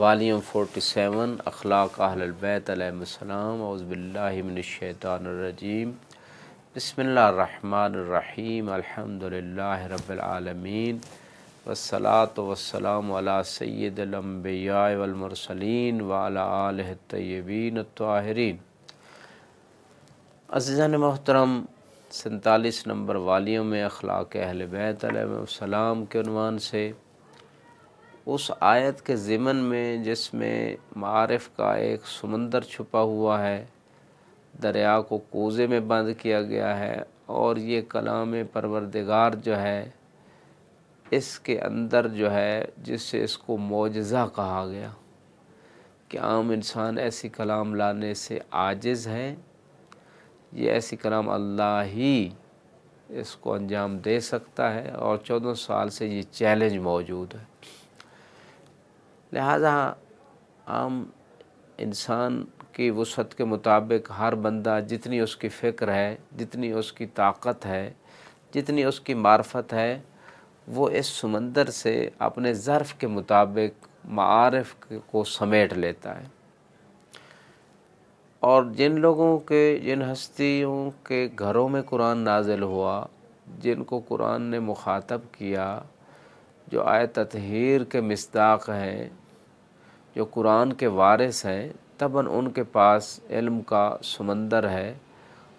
Volume 47 اخلاق اہل البیت علیہم السلام۔ اعوذ باللہ من الشیطان الرجیم۔ بسم اللہ الرحمن الرحیم۔ الحمدللہ رب العالمین، والصلاة والسلام علی سید الانبیاء والمرسلین وعلی آلہ الطیبین الطاہرین۔ عزیزان محترم، 47 نمبر والیوم میں اخلاق اہل بیت علیہم السلام کے عنوان سے اس آیت کے ضمن میں جس میں معارف کا ایک سمندر چھپا ہوا ہے، دریا کو کوزے میں بند کیا گیا ہے، اور یہ کلام پروردگار جو ہے اس کے اندر جو ہے جس سے اس کو معجزہ کہا گیا کہ عام انسان ایسی کلام لانے سے عاجز ہے، یہ ایسی کلام اللہ ہی اس کو انجام دے سکتا ہے، اور 14 سال سے یہ چیلنج موجود ہے۔ لہذا عام انسان کی وسعت کے مطابق ہر بندہ جتنی اس کی فکر ہے، جتنی اس کی طاقت ہے، جتنی اس کی معرفت ہے، وہ اس سمندر سے اپنے ظرف کے مطابق معارف کو سمیٹ لیتا ہے۔ اور جن لوگوں کے، جن ہستیوں کے گھروں میں قرآن نازل ہوا، جن کو قرآن نے مخاطب کیا، جو آیت تطہیر کے مصداق ہیں، جو قرآن کے وارث ہیں، طبعاً ان کے پاس علم کا سمندر ہے،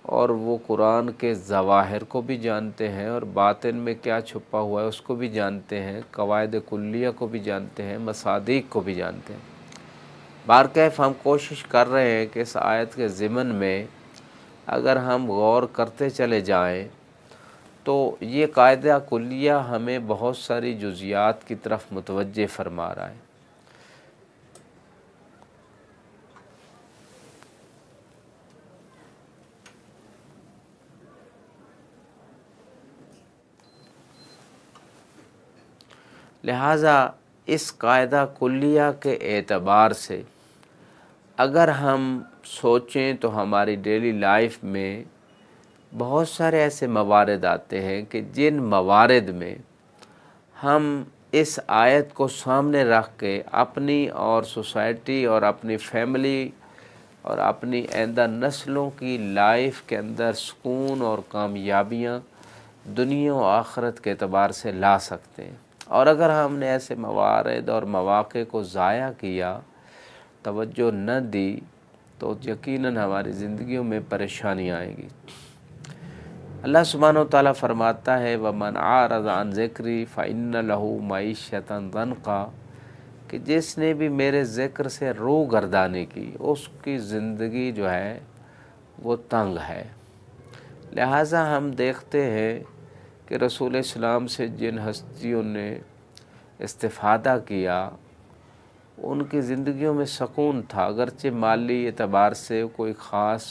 اور وہ قرآن کے ظواہر کو بھی جانتے ہیں اور باطن میں کیا چھپا ہوا ہے اس کو بھی جانتے ہیں، قواعد کلیہ کو بھی جانتے ہیں، مصادیق کو بھی جانتے ہیں۔ بہرکیف ہم کوشش کر رہے ہیں کہ اس آیت کے ضمن میں اگر ہم غور کرتے چلے جائیں تو یہ قاعدہ کلیہ ہمیں بہت ساری جزیات کی طرف متوجہ فرما رہا ہے۔ لہٰذا اس قاعدہ کلیہ کے اعتبار سے اگر ہم سوچیں تو ہماری ڈیلی لائف میں بہت سارے ایسے موارد آتے ہیں کہ جن موارد میں ہم اس آیت کو سامنے رکھ کے اپنی اور سوسائٹی اور اپنی فیملی اور اپنی آئندہ نسلوں کی لائف کے اندر سکون اور کامیابیاں دنیا و آخرت کے اعتبار سے لا سکتے ہیں، اور اگر ہم نے ایسے موارد اور مواقع کو ضائع کیا، توجہ نہ دی، تو یقیناً ہماری زندگیوں میں پریشانی آئے گی۔ اللہ سبحانہ وتعالیٰ فرماتا ہے وَمَنْ أَعْرَضَ عَنْ ذِكْرِي فَإِنَّ لَهُ مَعِيشَةً ضَنْكًا، کہ جس نے بھی میرے ذکر سے رو گردانی کی، اس کی زندگی جو ہے وہ تنگ ہے۔ لہٰذا ہم دیکھتے ہیں کہ رسول اسلام سے جن ہستیوں نے استفادہ کیا ان کی زندگیوں میں سکون تھا، اگرچہ مالی اعتبار سے کوئی خاص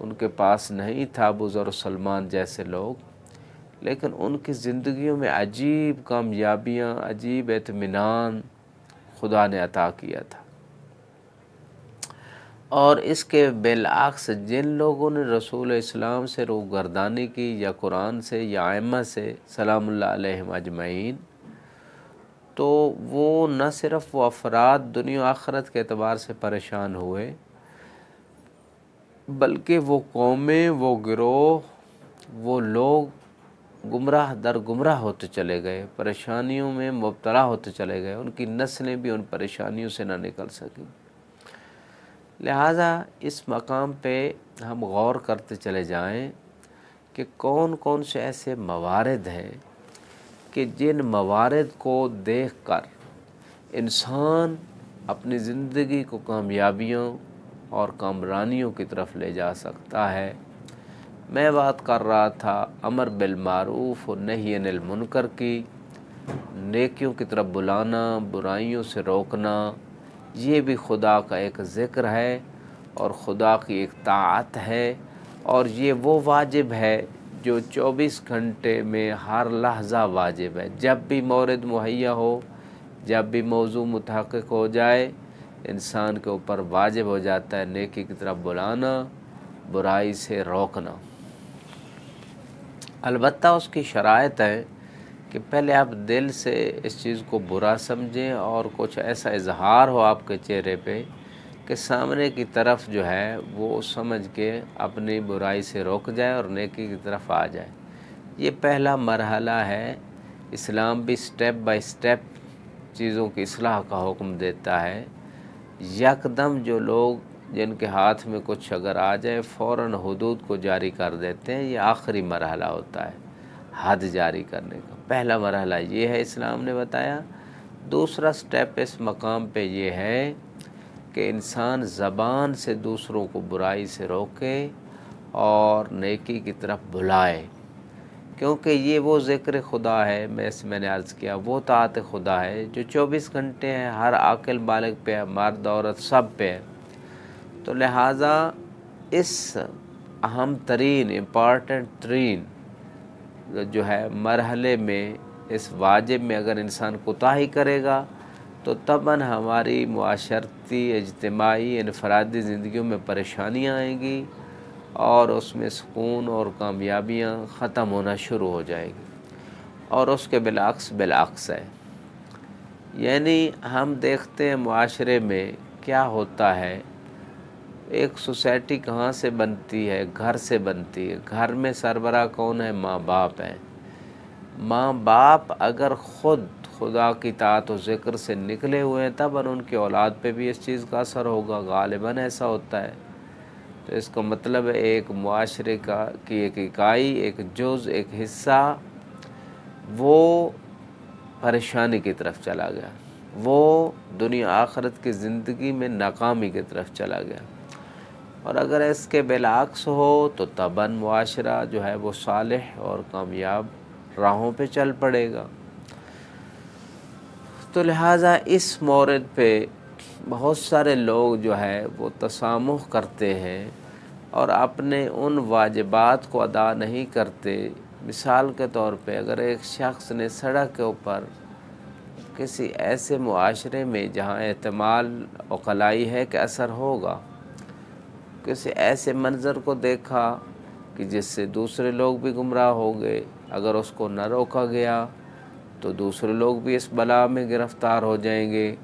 ان کے پاس نہیں تھا، ابو ذر سلمان جیسے لوگ، لیکن ان کی زندگیوں میں عجیب کامیابیاں، عجیب اطمینان خدا نے عطا کیا تھا۔ اور اس کے بالعکس جن لوگوں نے رسول اسلام سے روگردانی کی، یا قرآن سے یا ائمہ سے سلام اللہ علیہم اجمعین، تو وہ نہ صرف وہ افراد دنیا و آخرت کے اعتبار سے پریشان ہوئے، بلکہ وہ قومیں، وہ گروہ، وہ لوگ گمراہ در گمراہ ہوتے چلے گئے، پریشانیوں میں مبتلا ہوتے چلے گئے، ان کی نسلیں بھی ان پریشانیوں سے نہ نکل سکیں۔ لہٰذا اس مقام پہ ہم غور کرتے چلے جائیں کہ کون کون سے ایسے موارد ہیں کہ جن موارد کو دیکھ کر انسان اپنی زندگی کو کامیابیوں اور کامرانیوں کی طرف لے جا سکتا ہے۔ میں بات کر رہا تھا امر بالمعروف و نہی عن المنکر کی، نیکیوں کی طرف بلانا، برائیوں سے روکنا، یہ بھی خدا کا ایک ذکر ہے اور خدا کی ایک طاعت ہے، اور یہ وہ واجب ہے جو 24 گھنٹے میں ہر لحظہ واجب ہے۔ جب بھی مورد مہیا ہو، جب بھی موضوع متحقق ہو جائے، انسان کے اوپر واجب ہو جاتا ہے نیکی کی طرف بلانا، برائی سے روکنا۔ البتہ اس کی شرائط ہے کہ پہلے آپ دل سے اس چیز کو برا سمجھیں اور کچھ ایسا اظہار ہو آپ کے چہرے پہ کہ سامنے کی طرف جو ہے وہ سمجھ کے اپنی برائی سے روک جائے اور نیکی کی طرف آ جائے۔ یہ پہلا مرحلہ ہے۔ اسلام بھی سٹیپ بائی سٹیپ چیزوں کی اصلاح کا حکم دیتا ہے۔ یکدم جو لوگ جن کے ہاتھ میں کچھ اگر آ جائے فوراً حدود کو جاری کر دیتے ہیں، یہ آخری مرحلہ ہوتا ہے حد جاری کرنے کا۔ پہلا مرحلہ یہ ہے اسلام نے بتایا۔ دوسرا سٹیپ اس مقام پہ یہ ہے کہ انسان زبان سے دوسروں کو برائی سے روکے اور نیکی کی طرف بلائے، کیونکہ یہ وہ ذکر خدا ہے، میں نے عرض کیا وہ طاعت خدا ہے جو 24 گھنٹے ہیں، ہر عاقل بالغ پہ ہے، مرد عورت سب پہ ہے۔ تو لہٰذا اس اہم ترین امپارٹنٹ ترین جو ہے مرحلے میں، اس واجب میں اگر انسان کوتاہی کرے گا تو طبعاً ہماری معاشرتی، اجتماعی، انفرادی زندگیوں میں پریشانیاں آئیں گی اور اس میں سکون اور کامیابیاں ختم ہونا شروع ہو جائے گی۔ اور اس کے بالعکس ہے، یعنی ہم دیکھتے ہیں معاشرے میں کیا ہوتا ہے۔ ایک سوسائٹی کہاں سے بنتی ہے؟ گھر سے بنتی ہے۔ گھر میں سربراہ کون ہے؟ ماں باپ ہیں۔ ماں باپ اگر خود خدا کی طاعت و ذکر سے نکلے ہوئے ہیں تب ان کی اولاد پہ بھی اس چیز کا اثر ہوگا، غالباً ایسا ہوتا ہے۔ تو اس کا مطلب ہے ایک معاشرے کی ایک اکائی، ایک جز، ایک حصہ وہ پریشانی کی طرف چلا گیا، وہ دنیا آخرت کی زندگی میں ناکامی کی طرف چلا گیا۔ اور اگر اس کے بالعکس ہو تو طبعاً معاشرہ جو ہے وہ صالح اور کامیاب راہوں پہ چل پڑے گا۔ تو لہٰذا اس مورد پہ بہت سارے لوگ جو ہے وہ تسامح کرتے ہیں اور اپنے ان واجبات کو ادا نہیں کرتے۔ مثال کے طور پہ اگر ایک شخص نے سڑک کے اوپر کسی ایسے معاشرے میں جہاں احتمال عقلائی ہے کہ اثر ہوگا، کسی ایسے منظر کو دیکھا کہ جس سے دوسرے لوگ بھی گمراہ ہو گئے، اگر اس کو نہ روکا گیا تو دوسرے لوگ بھی اس بلا میں گرفتار ہو جائیں گے۔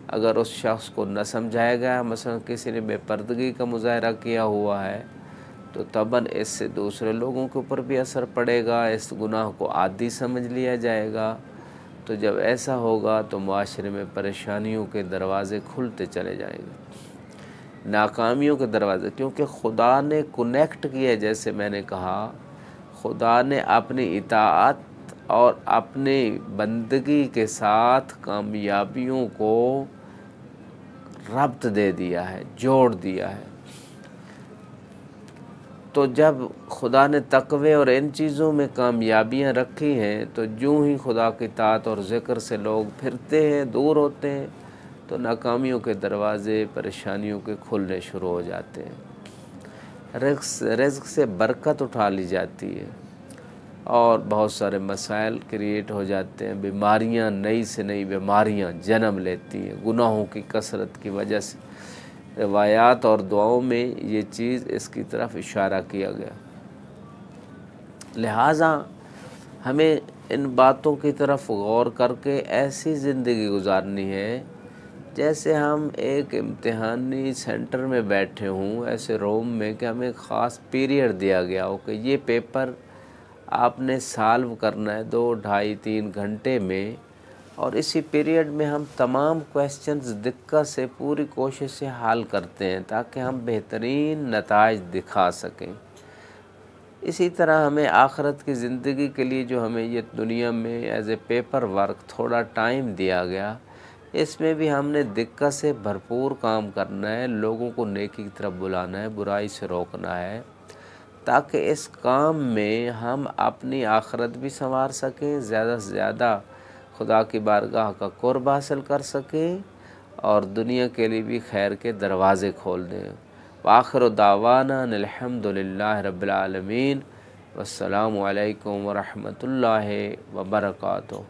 اگر اس شخص کو نہ سمجھایا گیا، مثلا کسی نے بے پردگی کا مظاہرہ کیا ہوا ہے، تو طبعاً اس سے دوسرے لوگوں کے اوپر بھی اثر پڑے گا، اس گناہ کو عادی سمجھ لیا جائے گا۔ تو جب ایسا ہوگا تو معاشرے میں پریشانیوں کے دروازے کھلتے چلے جائیں گے، ناکامیوں کے دروازے، کیونکہ خدا نے کنیکٹ کیا، جیسے میں نے کہا خدا نے اپنی اطاعت اور اپنی بندگی کے ساتھ کامیابیوں کو ربط دے دیا ہے، جوڑ دیا ہے۔ تو جب خدا نے تقوی اور ان چیزوں میں کامیابیاں رکھی ہیں تو جو ہی خدا کی طاعت اور ذکر سے لوگ پھرتے ہیں، دور ہوتے ہیں، تو ناکامیوں کے دروازے، پریشانیوں کے کھلنے شروع ہو جاتے ہیں، رزق سے برکت اٹھا لی جاتی ہے اور بہت سارے مسائل کریٹ ہو جاتے ہیں، بیماریاں، نئی سے نئی بیماریاں جنم لیتی ہیں گناہوں کی کثرت کی وجہ سے۔ روایات اور دعاؤں میں یہ چیز اس کی طرف اشارہ کیا گیا۔ لہٰذا ہمیں ان باتوں کی طرف غور کر کے ایسی زندگی گزارنی ہے جیسے ہم ایک امتحانی سینٹر میں بیٹھے ہوں، ایسے روم میں کہ ہمیں ایک خاص پیریڈ دیا گیا ہو کہ یہ پیپر آپ نے سالو کرنا ہے 2، 2.5، 3 گھنٹے میں، اور اسی پیریڈ میں ہم تمام کویسچنز دقت سے پوری کوشش سے حل کرتے ہیں تاکہ ہم بہترین نتائج دکھا سکیں۔ اسی طرح ہمیں آخرت کی زندگی کے لیے جو ہمیں یہ دنیا میں ایز اے پیپر ورک تھوڑا ٹائم دیا گیا، اس میں بھی ہم نے دقت سے بھرپور کام کرنا ہے، لوگوں کو نیکی کی طرف بلانا ہے، برائی سے روکنا ہے، تاکہ اس کام میں ہم اپنی آخرت بھی سنوار سکیں، زیادہ سے زیادہ خدا کی بارگاہ کا قرب حاصل کر سکیں اور دنیا کے لیے بھی خیر کے دروازے کھول دیں۔ وآخر دعوانا الحمد للہ رب العالمین، والسلام علیکم ورحمۃ اللہ وبرکاتہ۔